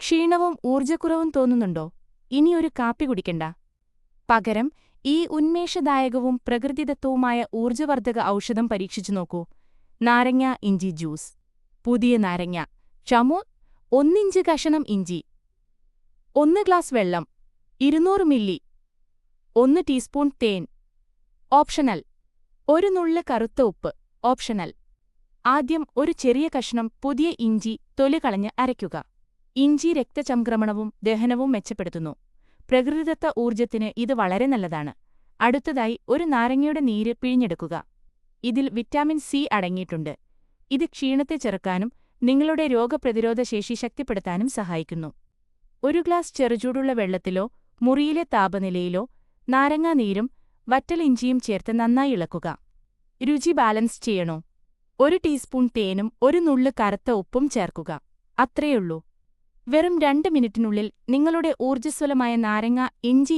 ക്ഷീണവും ഊർജ്ജക്കുറവും തോന്നുന്നുണ്ടോ? ഇനിയൊരു കാപ്പി കുടിക്കണ്ട. പകരം ഈ ഉന്മേഷദായകവും പ്രകൃതിദത്തവുമായ ഊർജ്ജവർദ്ധക ഔഷധം പരീക്ഷിച്ചു നോക്കൂ. നാരങ്ങ ഇഞ്ചി ജ്യൂസ്. പുതിയ നാരങ്ങ, ചമു, 1 ഇഞ്ച് കഷണം ഇഞ്ചി, 1 ഗ്ലാസ് വെള്ളം, 200 മില്ലി, 1 ടീസ്പൂൺ തേൻ. ഓപ്ഷണൽ. ഒരു നുള്ള് കറുത്ത ഉപ്പ്. ഓപ്ഷണൽ. ആദ്യം ഒരു ചെറിയ കഷണം പുതിയ ഇഞ്ചി തൊലി കളഞ്ഞ് അരയ്ക്കുക. ഇഞ്ചി രക്തചംക്രമണവും ദഹനവും മെച്ചപ്പെടുത്തുന്നു. പ്രകൃതിദത്ത ഊർജ്ജത്തിന് ഇത് വളരെ നല്ലതാണ്. അടുത്തതായി ഒരു നാരങ്ങയുടെ നീര് പിഴിഞ്ഞെടുക്കുക. ഇതിൽ വിറ്റാമിൻ സി അടങ്ങിയിട്ടുണ്ട്. ഇത് ക്ഷീണത്തെ ചെറുക്കാനും നിങ്ങളുടെ രോഗപ്രതിരോധശേഷി ശക്തിപ്പെടുത്താനും സഹായിക്കുന്നു. ഒരു ഗ്ലാസ് ചെറുചൂടുള്ള വെള്ളത്തിലോ മുറിയിലെ താപനിലയിലോ നാരങ്ങാനീരും വറ്റലിഞ്ചിയും ചേർത്ത് നന്നായി ഇളക്കുക. രുചി ബാലൻസ് ചെയ്യണോ? 1 ടീസ്പൂൺ തേനും 1 നുള്ള് കറുത്ത ഉപ്പും ചേർക്കുക. അത്രയുള്ളൂ. വെറും 2 മിനിറ്റിനുള്ളിൽ നിങ്ങളുടെ ഊർജ്ജസ്വലമായ നാരങ്ങ ഇഞ്ചി